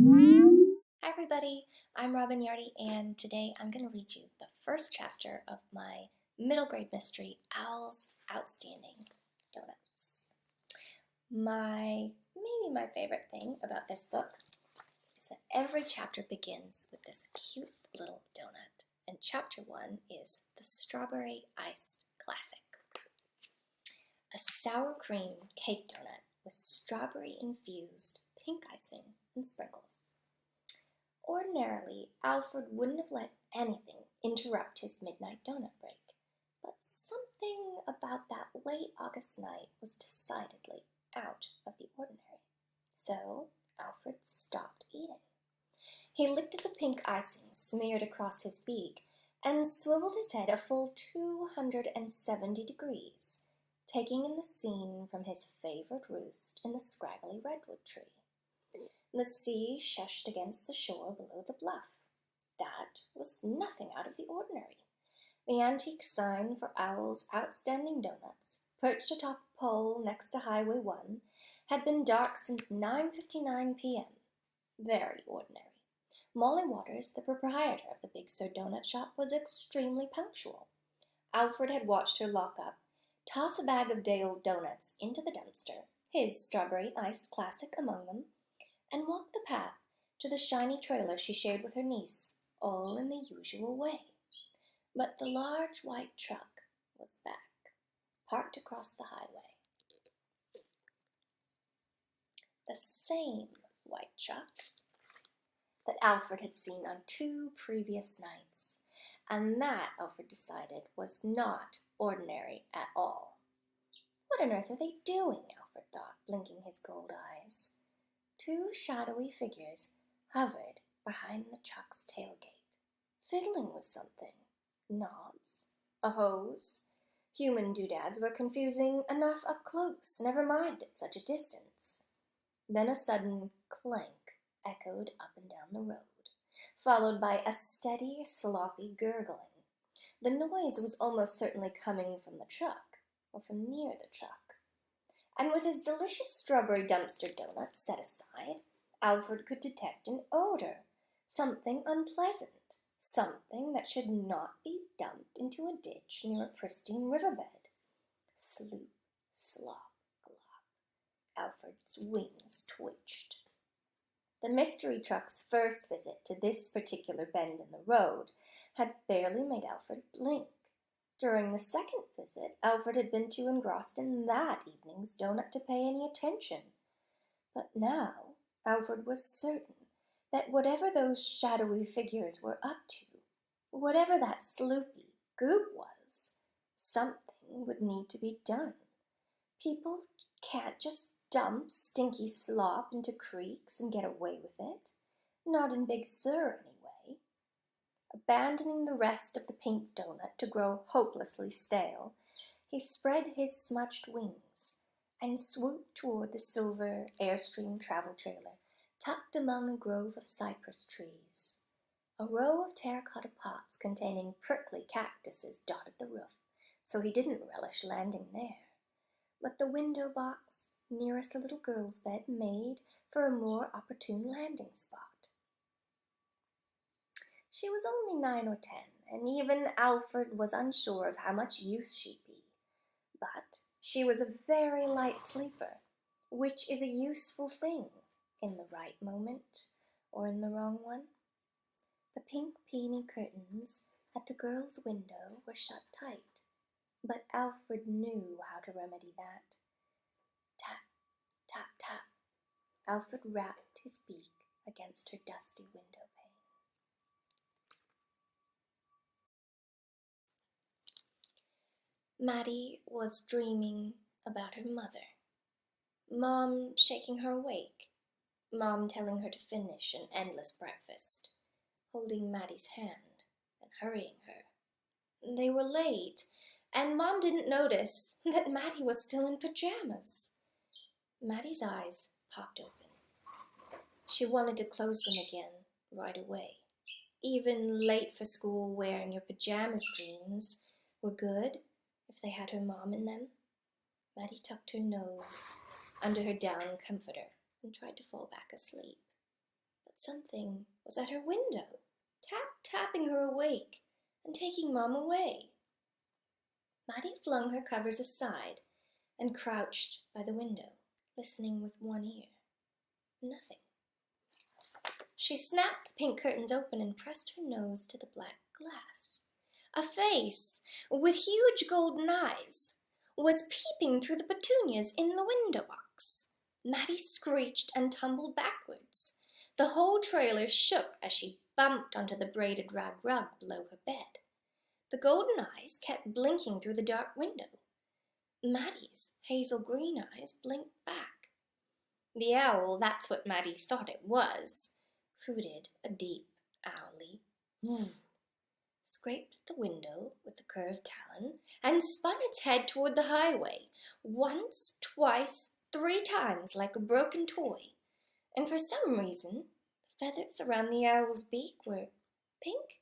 Hi everybody, I'm Robin Yardi, and today I'm going to read you the first chapter of my middle grade mystery, Owl's Outstanding Donuts. Maybe my favorite thing about this book is that every chapter begins with this cute little donut, and chapter 1 is the Strawberry Ice Classic. A sour cream cake donut with strawberry-infused pink icing and sprinkles. Ordinarily, Alfred wouldn't have let anything interrupt his midnight donut break, but something about that late August night was decidedly out of the ordinary. So Alfred stopped eating. He licked at the pink icing smeared across his beak and swiveled his head a full 270 degrees, taking in the scene from his favorite roost in the scraggly redwood tree. The sea shushed against the shore below the bluff. That was nothing out of the ordinary. The antique sign for Owl's Outstanding Donuts, perched atop a pole next to Highway 1, had been dark since 9:59 p.m. Very ordinary. Molly Waters, the proprietor of the Big Sur Donut Shop, was extremely punctual. Alfred had watched her lock up, toss a bag of day-old donuts into the dumpster, his Strawberry Ice Classic among them, and walk the path to the shiny trailer she shared with her niece, all in the usual way. But the large white truck was back, parked across the highway. The same white truck that Alfred had seen on 2 previous nights, and that, Alfred decided, was not ordinary at all. What on earth are they doing? Alfred thought, blinking his gold eyes. 2 shadowy figures hovered behind the truck's tailgate, fiddling with something. Knobs, a hose. Human doodads were confusing enough up close, never mind at such a distance. Then a sudden clank echoed up and down the road, followed by a steady, sloppy gurgling. The noise was almost certainly coming from the truck, or from near the truck. And with his delicious strawberry dumpster donuts set aside, Alfred could detect an odor, something unpleasant, something that should not be dumped into a ditch near a pristine riverbed. Sloop, slop, glop. Alfred's wings twitched. The mystery truck's first visit to this particular bend in the road had barely made Alfred blink. During the second visit, Alfred had been too engrossed in that evening's donut to pay any attention. But now Alfred was certain that whatever those shadowy figures were up to, whatever that sloopy goop was, something would need to be done. People can't just dump stinky slop into creeks and get away with it. Not in Big Sur, anyway. Abandoning the rest of the pink donut to grow hopelessly stale, he spread his smudged wings and swooped toward the silver Airstream travel trailer tucked among a grove of cypress trees. A row of terracotta pots containing prickly cactuses dotted the roof, so he didn't relish landing there. But the window box nearest the little girl's bed made for a more opportune landing spot. She was only 9 or 10, and even Alfred was unsure of how much use she'd be. But she was a very light sleeper, which is a useful thing in the right moment or in the wrong one. The pink peony curtains at the girl's window were shut tight, but Alfred knew how to remedy that. Tap, tap, tap. Alfred rapped his beak against her dusty window pane. Mattie was dreaming about her mother. Mom shaking her awake. Mom telling her to finish an endless breakfast. Holding Mattie's hand and hurrying her. They were late, and Mom didn't notice that Mattie was still in pajamas. Mattie's eyes popped open. She wanted to close them again right away. Even late for school wearing your pajamas dreams were good if they had her mom in them. Mattie tucked her nose under her down comforter and tried to fall back asleep. But something was at her window, tapping her awake and taking Mom away. Mattie flung her covers aside and crouched by the window, listening with one ear. Nothing. She snapped the pink curtains open and pressed her nose to the black glass. A face with huge golden eyes was peeping through the petunias in the window box. Mattie screeched and tumbled backwards. The whole trailer shook as she bumped onto the braided rag rug below her bed. The golden eyes kept blinking through the dark window. Mattie's hazel green eyes blinked back. The owl, that's what Mattie thought it was, hooted a deep, owly "moo," scraped at the window with a curved talon, and spun its head toward the highway, once, twice, 3 times like a broken toy. And for some reason, the feathers around the owl's beak were pink.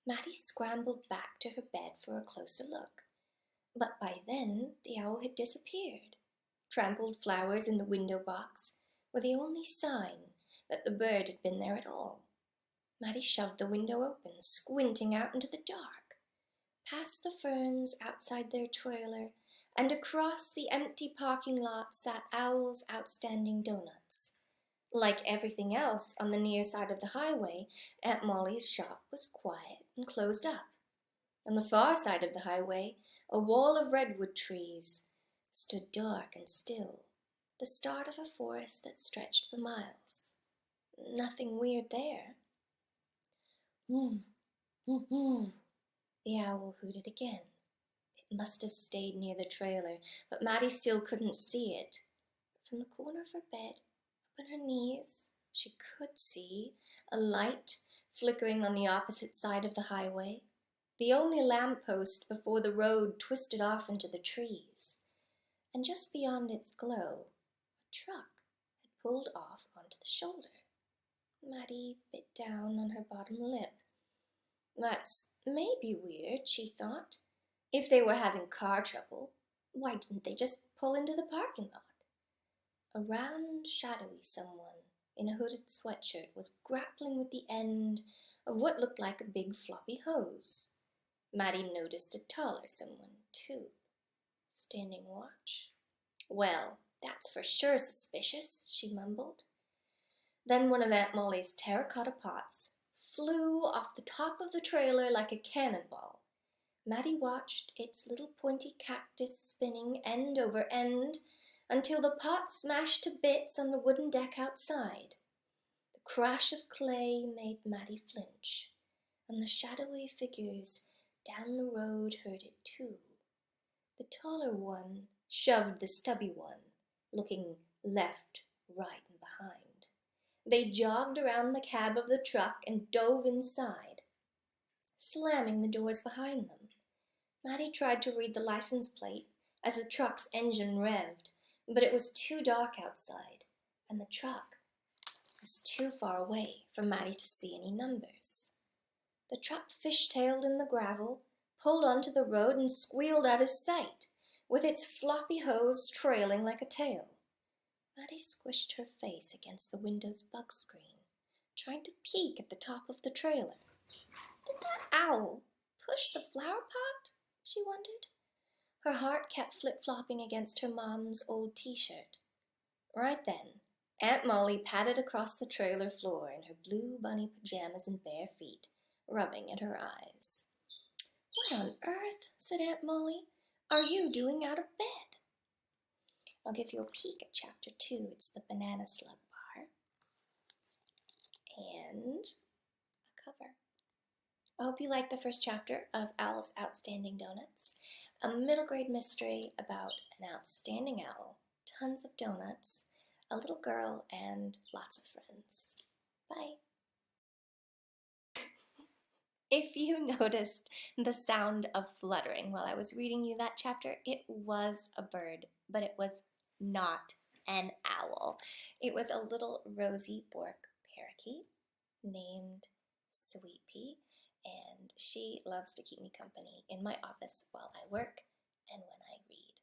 Mattie scrambled back to her bed for a closer look, but by then the owl had disappeared. Trampled flowers in the window box were the only sign that the bird had been there at all. Mattie shoved the window open, squinting out into the dark. Past the ferns outside their trailer and across the empty parking lot sat Owl's Outstanding Doughnuts. Like everything else on the near side of the highway, Aunt Molly's shop was quiet and closed up. On the far side of the highway, a wall of redwood trees stood dark and still, the start of a forest that stretched for miles. Nothing weird there. "Whoo, whoo, whoo," the owl hooted again. It must have stayed near the trailer, but Mattie still couldn't see it. From the corner of her bed, up on her knees, she could see a light flickering on the opposite side of the highway, the only lamppost before the road twisted off into the trees. And just beyond its glow, a truck had pulled off onto the shoulder. Mattie bit down on her bottom lip. That's maybe weird, she thought. If they were having car trouble, why didn't they just pull into the parking lot? A round, shadowy someone in a hooded sweatshirt was grappling with the end of what looked like a big floppy hose. Mattie noticed a taller someone, too, standing watch. "Well, that's for sure suspicious," she mumbled. Then one of Aunt Molly's terracotta pots flew off the top of the trailer like a cannonball. Mattie watched its little pointy cactus spinning end over end until the pot smashed to bits on the wooden deck outside. The crash of clay made Mattie flinch, and the shadowy figures down the road heard it too. The taller one shoved the stubby one, looking left, right, and behind. They jogged around the cab of the truck and dove inside, slamming the doors behind them. Mattie tried to read the license plate as the truck's engine revved, but it was too dark outside, and the truck was too far away for Mattie to see any numbers. The truck fishtailed in the gravel, pulled onto the road, and squealed out of sight, with its floppy hose trailing like a tail. Mattie squished her face against the window's bug screen, trying to peek at the top of the trailer. Did that owl push the flower pot? She wondered. Her heart kept flip-flopping against her mom's old t-shirt. Right then, Aunt Molly padded across the trailer floor in her blue bunny pajamas and bare feet, rubbing at her eyes. "What on earth," said Aunt Molly, "are you doing out of bed?" I'll give you a peek at chapter 2. It's the banana slug bar. And a cover. I hope you liked the first chapter of Owl's Outstanding Doughnuts, a middle grade mystery about an outstanding owl, tons of donuts, a little girl, and lots of friends. Bye. If you noticed the sound of fluttering while I was reading you that chapter, it was a bird, but it was not an owl. It was a little Rosy Bourke parakeet named Sweet Pea, and she loves to keep me company in my office while I work and when I read.